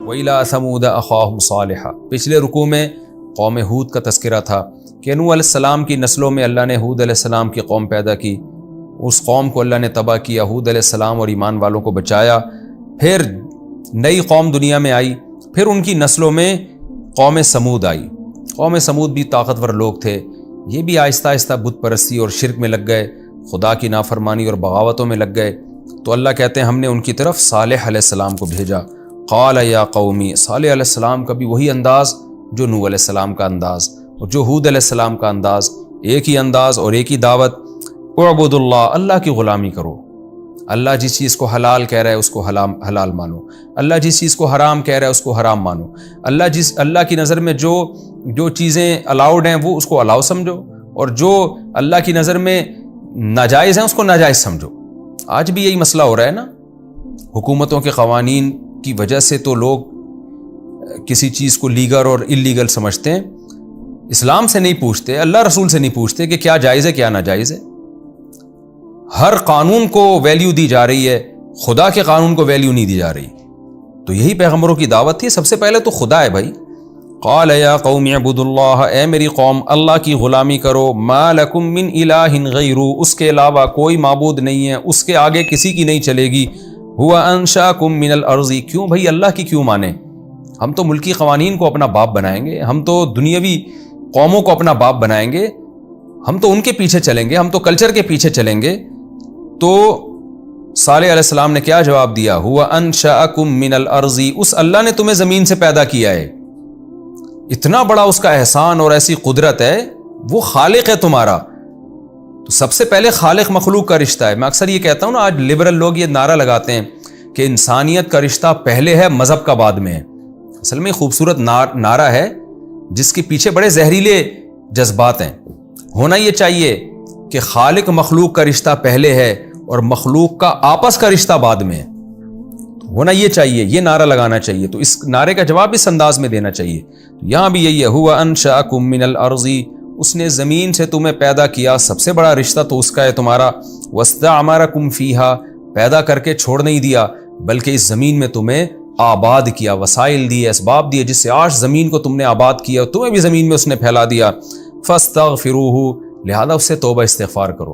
وَإِلَىٰ ثَمُودَ أَخَاهُمْ صَالِحًا، پچھلے رکوع میں قوم ہود کا تذکرہ تھا کہ نوح علیہ السلام کی نسلوں میں اللہ نے ہود علیہ السلام کی قوم پیدا کی، اس قوم کو اللہ نے تباہ کیا، ہود علیہ السلام اور ایمان والوں کو بچایا، پھر نئی قوم دنیا میں آئی، پھر ان کی نسلوں میں قوم سمود آئی۔ قوم سمود بھی طاقتور لوگ تھے، یہ بھی آہستہ آہستہ بت پرستی اور شرک میں لگ گئے، خدا کی نافرمانی اور بغاوتوں میں لگ گئے۔ تو اللہ کہتے ہیں ہم نے ان کی طرف صالح علیہ السلام کو بھیجا۔ قال یا قومی، صالح علیہ السلام کا بھی وہی انداز جو نوح علیہ السلام کا انداز اور جو ہود علیہ السلام کا انداز، ایک ہی انداز اور ایک ہی دعوت۔ اعبدوا اللہ، اللہ کی غلامی کرو، اللہ جس چیز کو حلال کہہ رہا ہے اس کو حلال مانو، اللہ جس چیز کو حرام کہہ رہا ہے اس کو حرام مانو، اللہ کی نظر میں جو چیزیں الاؤڈ ہیں وہ اس کو الاؤ سمجھو، اور جو اللہ کی نظر میں ناجائز ہیں اس کو ناجائز سمجھو۔ آج بھی یہی مسئلہ ہو رہا ہے نا، حکومتوں کے قوانین کی وجہ سے تو لوگ کسی چیز کو لیگل اور اللیگل سمجھتے ہیں، اسلام سے نہیں پوچھتے، اللہ رسول سے نہیں پوچھتے کہ کیا جائز ہے کیا ناجائز ہے۔ ہر قانون کو ویلیو دی جا رہی ہے، خدا کے قانون کو ویلیو نہیں دی جا رہی۔ تو یہی پیغمبروں کی دعوت تھی، سب سے پہلے تو خدا ہے بھائی۔ قال یا قوم اعبدوا اللہ، اے میری قوم اللہ کی غلامی کرو، ما لکم من الہ غیرہ، اس کے علاوہ کوئی معبود نہیں ہے، اس کے آگے کسی کی نہیں چلے گی۔ هو انشاکم من الارض، کیوں بھائی اللہ کی کیوں مانیں؟ ہم تو ملکی قوانین کو اپنا باپ بنائیں گے، ہم تو دنیاوی قوموں کو اپنا باپ بنائیں گے، ہم تو ان کے پیچھے چلیں گے، ہم تو کلچر کے پیچھے چلیں گے۔ تو صالح علیہ السلام نے کیا جواب دیا؟ هو انشاکم من الارض، اس اللہ نے تمہیں زمین سے پیدا کیا ہے، اتنا بڑا اس کا احسان اور ایسی قدرت ہے، وہ خالق ہے تمہارا۔ تو سب سے پہلے خالق مخلوق کا رشتہ ہے۔ میں اکثر یہ کہتا ہوں نا، آج لبرل لوگ یہ نعرہ لگاتے ہیں کہ انسانیت کا رشتہ پہلے ہے، مذہب کا بعد میں ہے۔ اصل میں خوبصورت نعرہ ہے جس کے پیچھے بڑے زہریلے جذبات ہیں۔ ہونا یہ چاہیے کہ خالق مخلوق کا رشتہ پہلے ہے اور مخلوق کا آپس کا رشتہ بعد میں ہے، ہونا یہ چاہیے، یہ نعرہ لگانا چاہیے۔ تو اس نعرے کا جواب اس انداز میں دینا چاہیے۔ یہاں بھی یہی ہے، هو انشاکم من الارض، اس نے زمین سے تمہیں پیدا کیا، سب سے بڑا رشتہ تو اس کا ہے تمہارا۔ واستعمرکم فیہا، پیدا کر کے چھوڑ نہیں دیا بلکہ اس زمین میں تمہیں آباد کیا، وسائل دیے، اسباب دیے، جس سے آج زمین کو تم نے آباد کیا، تمہیں بھی زمین میں اس نے پھیلا دیا۔ فاستغفروہ، لہذا اس سے توبہ استغفار کرو۔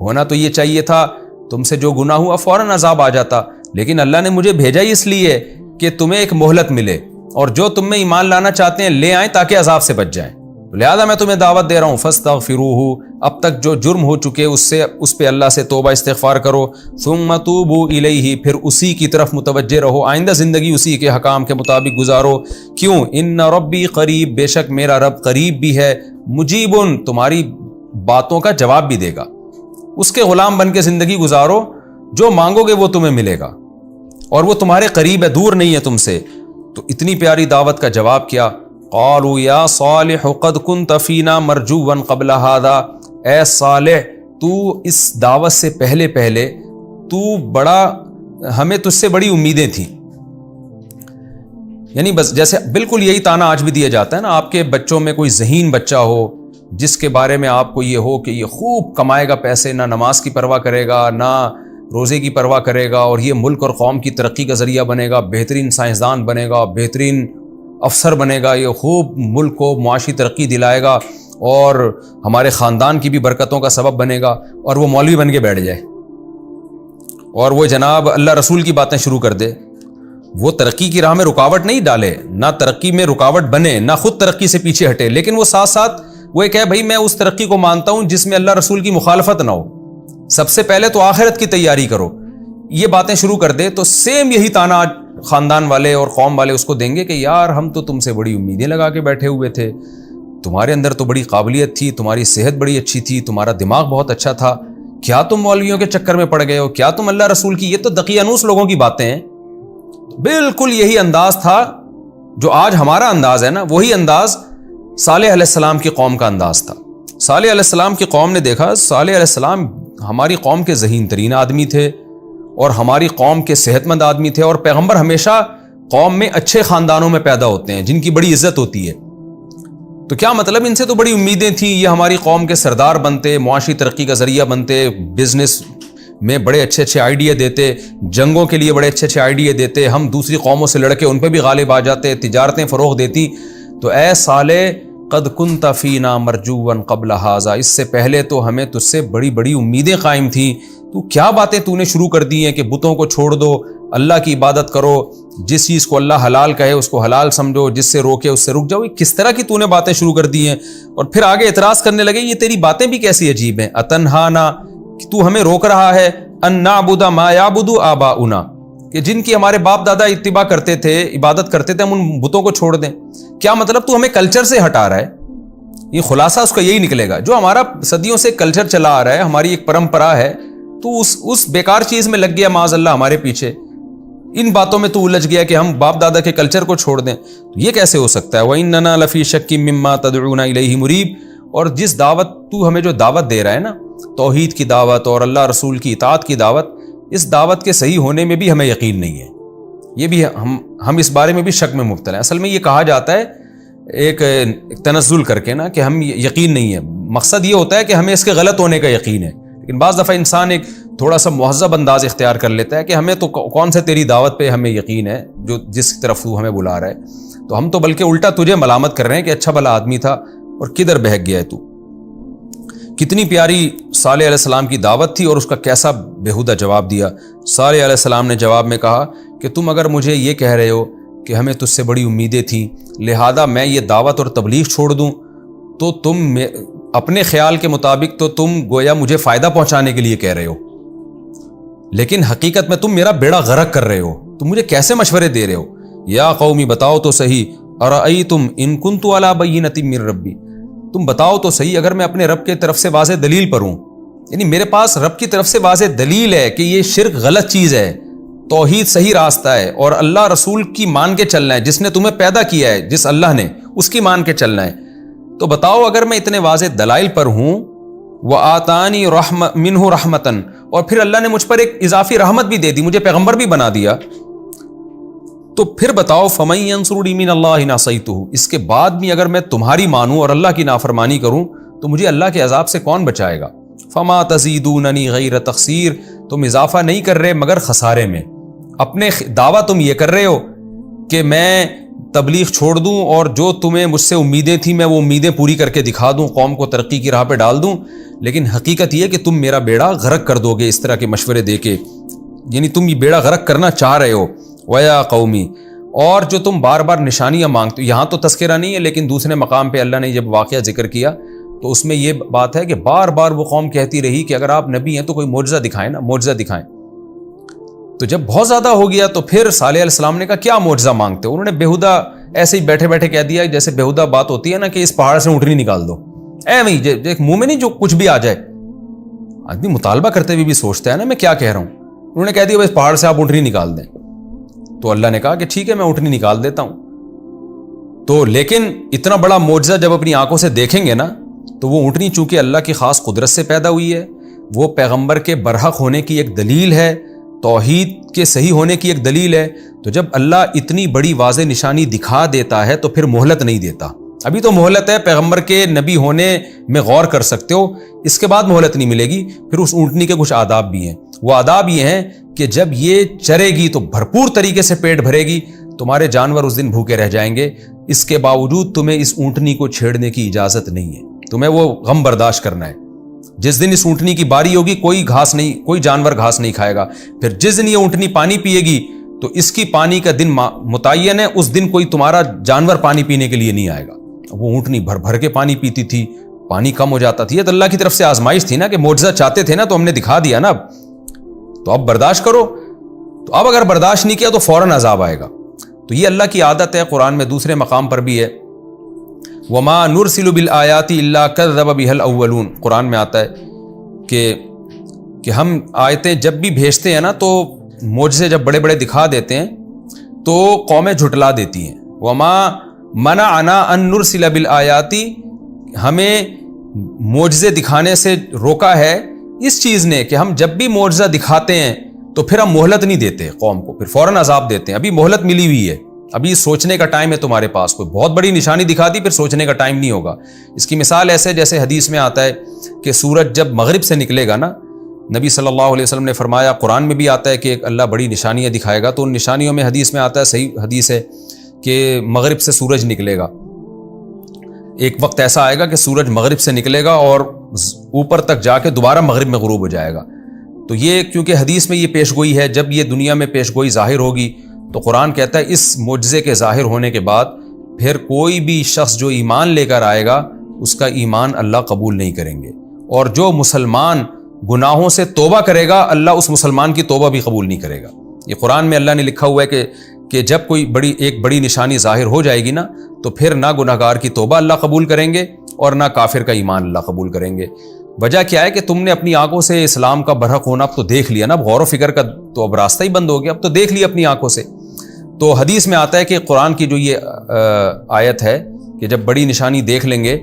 ہونا تو یہ چاہیے تھا تم سے جو گناہ ہوا فوراً عذاب آ جاتا، لیکن اللہ نے مجھے بھیجا ہی اس لیے کہ تمہیں ایک مہلت ملے، اور جو تم میں ایمان لانا چاہتے ہیں لے آئیں تاکہ عذاب سے بچ جائیں۔ لہذا میں تمہیں دعوت دے رہا ہوں، فاستغفروہ، اب تک جو جرم ہو چکے اس پہ اللہ سے توبہ استغفار کرو۔ ثم توبوا الیہ، پھر اسی کی طرف متوجہ رہو، آئندہ زندگی اسی کے حکام کے مطابق گزارو۔ کیوں؟ ان ربی قریب، بے شک میرا رب قریب بھی ہے، مجیب، تمہاری باتوں کا جواب بھی دے گا۔ اس کے غلام بن کے زندگی گزارو، جو مانگو گے وہ تمہیں ملے گا، اور وہ تمہارے قریب ہے، دور نہیں ہے تم سے۔ تو اتنی پیاری دعوت کا جواب کیا؟ قالوا یا صالح قد كنت فینا مرجوا قبل هذا، اے صالح تو اس دعوت سے پہلے تو بڑا، ہمیں تجھ سے بڑی امیدیں تھیں۔ یعنی بس جیسے بالکل یہی تانا آج بھی دیا جاتا ہے نا، آپ کے بچوں میں کوئی ذہین بچہ ہو جس کے بارے میں آپ کو یہ ہو کہ یہ خوب کمائے گا پیسے، نہ نماز کی پرواہ کرے گا، نہ روزے کی پرواہ کرے گا، اور یہ ملک اور قوم کی ترقی کا ذریعہ بنے گا، بہترین سائنسدان بنے گا، بہترین افسر بنے گا، یہ خوب ملک کو معاشی ترقی دلائے گا اور ہمارے خاندان کی بھی برکتوں کا سبب بنے گا، اور وہ مولوی بن کے بیٹھ جائے اور وہ جناب اللہ رسول کی باتیں شروع کر دے۔ وہ ترقی کی راہ میں رکاوٹ نہیں ڈالے، نہ ترقی میں رکاوٹ بنے، نہ خود ترقی سے پیچھے ہٹے، لیکن وہ ساتھ ساتھ وہ یہ کہے بھائی میں اس ترقی کو مانتا ہوں جس میں اللہ رسول کی مخالفت نہ ہو، سب سے پہلے تو آخرت کی تیاری کرو، یہ باتیں شروع کر دے۔ تو سیم یہی تانا خاندان والے اور قوم والے اس کو دیں گے کہ یار ہم تو تم سے بڑی امیدیں لگا کے بیٹھے ہوئے تھے، تمہارے اندر تو بڑی قابلیت تھی، تمہاری صحت بڑی اچھی تھی، تمہارا دماغ بہت اچھا تھا، کیا تم مولویوں کے چکر میں پڑ گئے ہو، کیا تم اللہ رسول کی، یہ تو دقیانوس لوگوں کی باتیں ہیں۔ بالکل یہی انداز تھا جو آج ہمارا انداز ہے نا، وہی انداز صالح علیہ السلام کی قوم کا انداز تھا۔ صالح علیہ السلام کی قوم نے دیکھا صالح علیہ السلام ہماری قوم کے ذہین ترین آدمی تھے اور ہماری قوم کے صحت مند آدمی تھے، اور پیغمبر ہمیشہ قوم میں اچھے خاندانوں میں پیدا ہوتے ہیں جن کی بڑی عزت ہوتی ہے، تو کیا مطلب ان سے تو بڑی امیدیں تھیں، یہ ہماری قوم کے سردار بنتے، معاشی ترقی کا ذریعہ بنتے، بزنس میں بڑے اچھے اچھے آئیڈیا دیتے، جنگوں کے لیے بڑے اچھے اچھے آئیڈیا دیتے، ہم دوسری قوموں سے لڑ کے ان پہ بھی غالب آ جاتے، تجارتیں فروغ دیتی۔ تو اے صالح قد کنت فینا مرجوا قبل ھذا، اس سے پہلے تو ہمیں تجھ سے بڑی بڑی امیدیں قائم تھیں، تو کیا باتیں تو نے شروع کر دی ہیں کہ بتوں کو چھوڑ دو، اللہ کی عبادت کرو، جس چیز کو اللہ حلال کہے اس کو حلال سمجھو، جس سے روکے اس سے رک جاؤ۔ یہ کس طرح کی تو نے باتیں شروع کر دی ہیں؟ اور پھر آگے اعتراض کرنے لگے یہ تیری باتیں بھی کیسی عجیب ہیں، اتنہانا، کہ تو ہمیں روک رہا ہے، ان نعبد ما یعبد آباؤنا، کہ جن کی ہمارے باپ دادا اتباع کرتے تھے، عبادت کرتے تھے، ہم ان بتوں کو چھوڑ دیں۔ کیا مطلب تو ہمیں کلچر سے ہٹا رہا ہے؟ یہ خلاصہ اس کا یہی نکلے گا، جو ہمارا صدیوں سے کلچر چلا آ رہا ہے، ہماری ایک پرمپرا ہے، تو اس بیکار چیز میں لگ گیا معاذ اللہ ہمارے پیچھے، ان باتوں میں تو الجھ گیا کہ ہم باپ دادا کے کلچر کو چھوڑ دیں، تو یہ کیسے ہو سکتا ہے؟ وَإِنَّنَا لَفِي شَكٍّ مِّمَّا تَدْعُونَ إِلَيْهِ مُرِيبٍ، اور جس دعوت تو ہمیں جو دعوت دے رہا ہے نا، توحید کی دعوت اور اللہ رسول کی اطاعت کی دعوت، اس دعوت کے صحیح ہونے میں بھی ہمیں یقین نہیں ہے، یہ بھی ہم اس بارے میں بھی شک میں مبتلا ہیں۔ اصل میں یہ کہا جاتا ہے ایک تنزل کر کے نا کہ ہم یقین نہیں ہے، مقصد یہ ہوتا ہے کہ ہمیں اس کے غلط ہونے کا یقین ہے، لیکن بعض دفعہ انسان ایک تھوڑا سا مہذب انداز اختیار کر لیتا ہے کہ ہمیں تو کون سے تیری دعوت پہ ہمیں یقین ہے جو جس طرف تو ہمیں بلا رہا ہے، تو ہم تو بلکہ الٹا تجھے ملامت کر رہے ہیں کہ اچھا بھلا آدمی تھا اور کدھر بہک گیا ہے تو۔ کتنی پیاری صالح علیہ السلام کی دعوت تھی اور اس کا کیسا بےہودہ جواب دیا۔ صالح علیہ السلام نے جواب میں کہا کہ تم اگر مجھے یہ کہہ رہے ہو کہ ہمیں تجھ سے بڑی امیدیں تھیں، لہذا میں یہ دعوت اور تبلیغ چھوڑ دوں، تو تم اپنے خیال کے مطابق تو تم گویا مجھے فائدہ پہنچانے کے لیے کہہ رہے ہو، لیکن حقیقت میں تم میرا بیڑا غرق کر رہے ہو، تم مجھے کیسے مشورے دے رہے ہو؟ یا قومی بتاؤ تو صحیح، ارأیتم ان کنت علی بینۃ من ربی، تم بتاؤ تو صحیح اگر میں اپنے رب کی طرف سے واضح دلیل پر ہوں، یعنی میرے پاس رب کی طرف سے واضح دلیل ہے کہ یہ شرک غلط چیز ہے، توحید صحیح راستہ ہے، اور اللہ رسول کی مان کے چلنا ہے، جس نے تمہیں پیدا کیا ہے، جس اللہ نے، اس کی مان کے چلنا ہے، تو بتاؤ اگر میں اتنے واضح دلائل پر ہوں، وآتانی منہ رحمتن، اور پھر اللہ نے مجھ پر ایک اضافی رحمت بھی دے دی، مجھے پیغمبر بھی بنا دیا، تو پھر بتاؤ فمن ینصرنی من اللہ ان عصیتہ، اس کے بعد بھی اگر میں تمہاری مانوں اور اللہ کی نافرمانی کروں تو مجھے اللہ کے عذاب سے کون بچائے گا؟ فما تزیدوننی غیر تخسیر، تم اضافہ نہیں کر رہے مگر خسارے میں، اپنے دعویٰ تم یہ کر رہے ہو کہ میں تبلیغ چھوڑ دوں اور جو تمہیں مجھ سے امیدیں تھیں میں وہ امیدیں پوری کر کے دکھا دوں، قوم کو ترقی کی راہ پہ ڈال دوں، لیکن حقیقت یہ کہ تم میرا بیڑا غرق کر دو گے اس طرح کے مشورے دے کے، یعنی تم یہ بیڑا غرق کرنا چاہ رہے ہو۔ وَيَا قَوْمِ، اور جو تم بار بار نشانیاں مانگتے ہو، یہاں تو تذکرہ نہیں ہے لیکن دوسرے مقام پہ اللہ نے جب واقعہ ذکر کیا تو اس میں یہ بات ہے کہ بار بار وہ قوم کہتی رہی کہ اگر آپ نبی ہیں تو کوئی معجزہ دکھائیں نا، معجزہ دکھائیں۔ تو جب بہت زیادہ ہو گیا تو پھر صالح علیہ السلام نے کہا کیا معجزہ مانگتے ہو؟ انہوں نے بیہودہ ایسے ہی بیٹھے بیٹھے کہہ دیا جیسے بیہودہ بات ہوتی ہے نا کہ اس پہاڑ سے اونٹنی نکال دو، منہ میں نہیں جو کچھ بھی آ جائے، آدمی مطالبہ کرتے ہوئے بھی سوچتا ہے نا میں کیا کہہ رہا ہوں۔ انہوں نے کہہ دیا بس پہاڑ سے آپ اونٹنی نکال دیں، تو اللہ نے کہا کہ ٹھیک ہے میں اونٹنی نکال دیتا ہوں۔ تو لیکن اتنا بڑا معجزہ جب اپنی آنکھوں سے دیکھیں گے نا تو وہ اونٹنی چونکہ اللہ کی خاص قدرت سے پیدا ہوئی ہے، وہ پیغمبر کے برحق ہونے کی ایک دلیل ہے، توحید کے صحیح ہونے کی ایک دلیل ہے، تو جب اللہ اتنی بڑی واضح نشانی دکھا دیتا ہے تو پھر مہلت نہیں دیتا۔ ابھی تو مہلت ہے، پیغمبر کے نبی ہونے میں غور کر سکتے ہو، اس کے بعد مہلت نہیں ملے گی۔ پھر اس اونٹنی کے کچھ آداب بھی ہیں، وہ آداب یہ ہیں کہ جب یہ چرے گی تو بھرپور طریقے سے پیٹ بھرے گی، تمہارے جانور اس دن بھوکے رہ جائیں گے، اس کے باوجود تمہیں اس اونٹنی کو چھیڑنے کی اجازت نہیں ہے، تمہیں وہ غم برداشت کرنا ہے۔ جس دن اس اونٹنی کی باری ہوگی کوئی گھاس نہیں، کوئی جانور گھاس نہیں کھائے گا، پھر جس دن یہ اونٹنی پانی پیے گی تو اس کی پانی کا دن متعین ہے، اس دن کوئی تمہارا جانور پانی پینے کے لیے نہیں آئے گا۔ وہ اونٹنی بھر بھر کے پانی پیتی تھی، پانی کم ہو جاتا تھا، یہ تو اللہ کی طرف سے آزمائش تھی نا کہ معجزہ چاہتے تھے نا تو ہم نے دکھا دیا نا، تو اب برداشت کرو۔ تو اب اگر برداشت نہیں کیا تو فوراً عذاب آئے گا۔ تو یہ اللہ کی عادت ہے، قرآن میں دوسرے مقام پر بھی ہے، وَمَا نُرْسِلُ بِالْآيَاتِ إِلَّا كَذَّبَ بِهَا الْأَوَّلُونَ، قرآن میں آتا ہے کہ ہم آیتیں جب بھی بھیجتے ہیں نا تو معجزے جب بڑے بڑے دکھا دیتے ہیں تو قومیں جھٹلا دیتی ہیں۔ وَمَا مَنَعَنَا أَن نُرْسِلَ بِالْآيَاتِ، ہمیں معجزے دکھانے سے روکا ہے اس چیز نے کہ ہم جب بھی معجزہ دکھاتے ہیں تو پھر ہم مہلت نہیں دیتے قوم کو، پھر فوراً عذاب دیتے ہیں۔ ابھی مہلت ملی ہوئی ہے، ابھی سوچنے کا ٹائم ہے تمہارے پاس، کوئی بہت بڑی نشانی دکھا دی پھر سوچنے کا ٹائم نہیں ہوگا۔ اس کی مثال ایسے جیسے حدیث میں آتا ہے کہ سورج جب مغرب سے نکلے گا نا نبی صلی اللہ علیہ وسلم نے فرمایا، قرآن میں بھی آتا ہے کہ اللہ بڑی نشانیاں دکھائے گا، تو ان نشانیوں میں حدیث میں آتا ہے، صحیح حدیث ہے کہ مغرب سے سورج نکلے گا، ایک وقت ایسا آئے گا کہ سورج مغرب سے نکلے گا اور اوپر تک جا کے دوبارہ مغرب میں غروب ہو جائے گا۔ تو یہ کیونکہ حدیث میں یہ پیش گوئی ہے، جب یہ دنیا میں پیش گوئی ظاہر ہوگی تو قرآن کہتا ہے اس معجزے کے ظاہر ہونے کے بعد پھر کوئی بھی شخص جو ایمان لے کر آئے گا اس کا ایمان اللہ قبول نہیں کریں گے، اور جو مسلمان گناہوں سے توبہ کرے گا اللہ اس مسلمان کی توبہ بھی قبول نہیں کرے گا۔ یہ قرآن میں اللہ نے لکھا ہوا ہے کہ جب کوئی ایک بڑی نشانی ظاہر ہو جائے گی نا تو پھر نہ گناہگار کی توبہ اللہ قبول کریں گے اور نہ کافر کا ایمان اللہ قبول کریں گے۔ وجہ کیا ہے کہ تم نے اپنی آنکھوں سے اسلام کا برحق ہونا اب تو دیکھ لیا نا، اب غور و فکر کا تو اب راستہ ہی بند ہو گیا، اب تو دیکھ لیا اپنی آنکھوں سے۔ تو حدیث میں آتا ہے کہ قرآن کی جو یہ آیت ہے کہ جب بڑی نشانی دیکھ لیں گے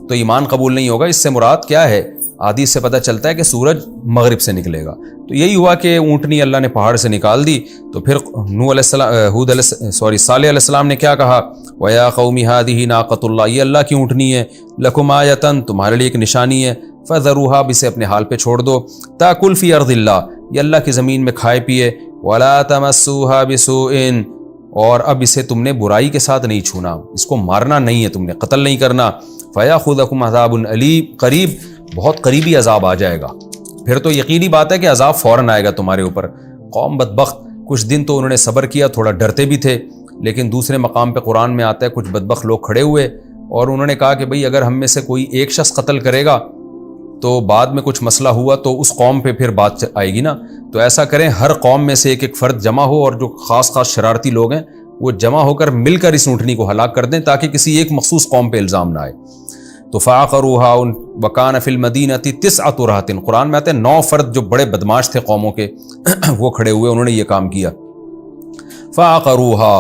تو ایمان قبول نہیں ہوگا، اس سے مراد کیا ہے؟ حدیث سے پتہ چلتا ہے کہ سورج مغرب سے نکلے گا۔ تو یہی ہوا کہ اونٹنی اللہ نے پہاڑ سے نکال دی، تو پھر صالح علیہ السلام نے کیا کہا؟ وَيَا قَوْمِ هَٰذِهِ نَاقَةُ اللَّهِ، یہ اللہ کی اونٹنی ہے، لَكُمْ آیَةً، تمہارے لیے ایک نشانی ہے، فَذَرُوهَا، اسے اپنے حال پہ چھوڑ دو، تَأْكُلْ فِي أَرْضِ اللَّهِ، یہ اللہ کی زمین میں کھائے پیے، وَلَا تَمَسُّوهَا بِسُوءٍ، اور اب اسے تم نے برائی کے ساتھ نہیں چھونا، اس کو مارنا نہیں ہے، تم نے قتل نہیں کرنا، فَيَأْخُذَكُمْ عَذَابٌ أَلِيمٌ، قریب بہت قریبی عذاب آ جائے گا، پھر تو یقینی بات ہے کہ عذاب فوراً آئے گا تمہارے اوپر۔ قوم بدبخت، کچھ دن تو انہوں نے صبر کیا، تھوڑا ڈرتے بھی تھے، لیکن دوسرے مقام پہ قرآن میں آتا ہے کچھ بدبخت لوگ کھڑے ہوئے اور انہوں نے کہا کہ بھئی اگر ہم میں سے کوئی ایک شخص قتل کرے گا تو بعد میں کچھ مسئلہ ہوا تو اس قوم پہ پھر بات آئے گی نا، تو ایسا کریں ہر قوم میں سے ایک ایک فرد جمع ہو اور جو خاص شرارتی لوگ ہیں وہ جمع ہو کر مل کر اس اونٹنی کو ہلاک کر دیں تاکہ کسی ایک مخصوص قوم پہ الزام نہ آئے۔ تو فَعَقَرُوهَا وَكَانَ فِي الْمَدِينَةِ 9 رَهْطٍ، قرآن میں آتے ہیں 9 فرد جو بڑے بدماش تھے قوموں کے وہ کھڑے ہوئے، انہوں نے یہ کام کیا۔ فَعَقَرُوهَا،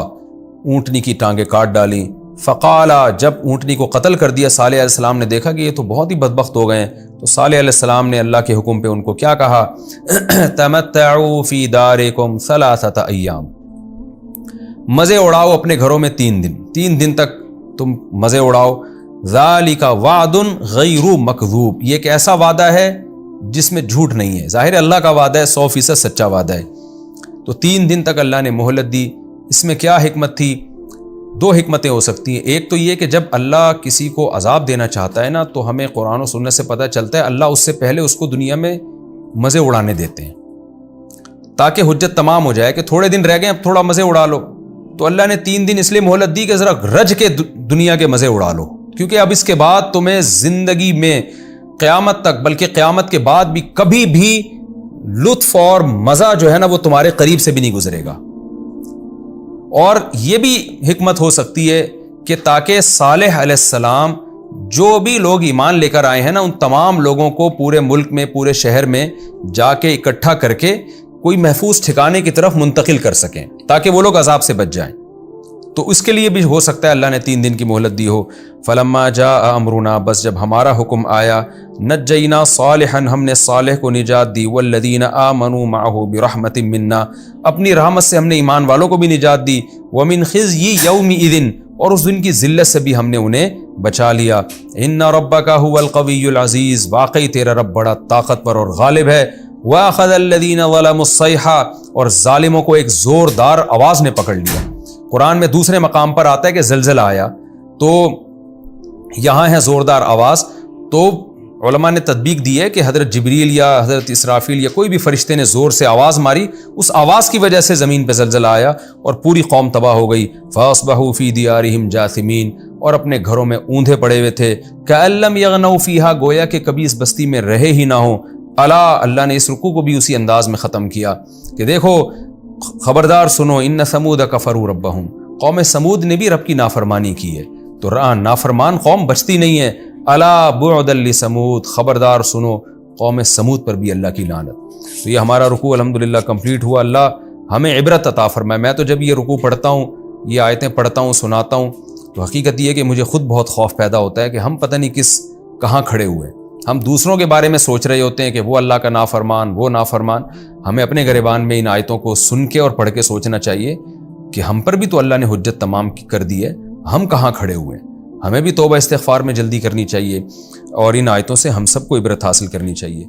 اونٹنی کی ٹانگیں کاٹ ڈالیں۔ فَقَالَ، جب اونٹنی کو قتل کر دیا صالح علیہ السلام نے دیکھا کہ یہ تو بہت ہی بدبخت ہو گئے ہیں، تو صالح علیہ السلام نے اللہ کے حکم پہ ان کو کیا کہا؟ تَمَتَّعُوا فِي دَارِكُمْ 3 أَيَّامٍ، مزے اڑاؤ اپنے گھروں میں 3 دن تک تم مزے اڑاؤ۔ ذالک وعد غیر مکذوب، یہ ایک ایسا وعدہ ہے جس میں جھوٹ نہیں ہے، ظاہر اللہ کا وعدہ ہے، 100% سچا وعدہ ہے۔ تو 3 دن تک اللہ نے مہلت دی۔ اس میں کیا حکمت تھی؟ 2 حکمتیں ہو سکتی ہیں۔ ایک تو یہ کہ جب اللہ کسی کو عذاب دینا چاہتا ہے نا تو ہمیں قرآن و سنت سے پتہ چلتا ہے اللہ اس سے پہلے اس کو دنیا میں مزے اڑانے دیتے ہیں تاکہ حجت تمام ہو جائے کہ تھوڑے دن رہ گئے اب تھوڑا مزے اڑا لو۔ تو اللہ نے 3 دن اس لیے مہلت دی کہ ذرا رج کے دنیا کے مزے اڑا لو، کیونکہ اب اس کے بعد تمہیں زندگی میں قیامت تک، بلکہ قیامت کے بعد بھی کبھی بھی لطف اور مزہ جو ہے نا وہ تمہارے قریب سے بھی نہیں گزرے گا۔ اور یہ بھی حکمت ہو سکتی ہے کہ تاکہ صالح علیہ السلام جو بھی لوگ ایمان لے کر آئے ہیں نا ان تمام لوگوں کو پورے ملک میں، پورے شہر میں جا کے اکٹھا کر کے کوئی محفوظ ٹھکانے کی طرف منتقل کر سکیں تاکہ وہ لوگ عذاب سے بچ جائیں۔ تو اس کے لیے بھی ہو سکتا ہے اللہ نے 3 دن کی مہلت دی ہو۔ فلما جاء امرنا، بس جب ہمارا حکم آیا، نجینا صالحا، ہم نے صالح کو نجات دی، والذین آمنوا معه برحمت منا، اپنی رحمت سے ہم نے ایمان والوں کو بھی نجات دی، ومن خزی یومئذ، اور اس دن کی ذلت سے بھی ہم نے انہیں بچا لیا۔ ان ربک هو القوی العزیز، واقعی تیرا رب بڑا طاقتور اور غالب ہے۔ واخذ الذین ظلموا الصیحہ، اور ظالموں کو ایک زوردار آواز نے پکڑ لیا۔ قرآن میں دوسرے مقام پر آتا ہے کہ زلزلہ آیا، تو یہاں ہے زوردار آواز۔ تو علماء نے تطبیق دی ہے کہ حضرت جبریل یا حضرت اسرافیل یا کوئی بھی فرشتے نے زور سے آواز ماری، اس آواز کی وجہ سے زمین پہ زلزلہ آیا اور پوری قوم تباہ ہو گئی۔ فاصبحوا فی دیارہم جاثمین، اور اپنے گھروں میں اوندھے پڑے ہوئے تھے۔ کأن لم یغنوا فیہا، گویا کہ کبھی اس بستی میں رہے ہی نہ ہوں۔ الا، اللہ نے اس رکوع کو بھی اسی انداز میں ختم کیا کہ دیکھو خبردار سنو، ان ثمود کفروا ربہم، قوم سمود نے بھی رب کی نافرمانی کی ہے، تو نافرمان قوم بچتی نہیں ہے۔ الا بعدا لثمود، خبردار سنو قوم سمود پر بھی اللہ کی لعنت۔ تو یہ ہمارا رکوع الحمدللہ کمپلیٹ ہوا۔ اللہ ہمیں عبرت عطا فرمائے۔ میں تو جب یہ رکوع پڑھتا ہوں، یہ آیتیں پڑھتا ہوں، سناتا ہوں، تو حقیقت یہ ہے کہ مجھے خود بہت خوف پیدا ہوتا ہے کہ ہم پتہ نہیں کہاں کھڑے ہوئے ہیں۔ ہم دوسروں کے بارے میں سوچ رہے ہوتے ہیں کہ وہ اللہ کا نافرمان، وہ نافرمان۔ ہمیں اپنے گریبان میں ان آیتوں کو سن کے اور پڑھ کے سوچنا چاہیے کہ ہم پر بھی تو اللہ نے حجت تمام کر دی ہے، ہم کہاں کھڑے ہوئے ہیں۔ ہمیں بھی توبہ استغفار میں جلدی کرنی چاہیے اور ان آیتوں سے ہم سب کو عبرت حاصل کرنی چاہیے۔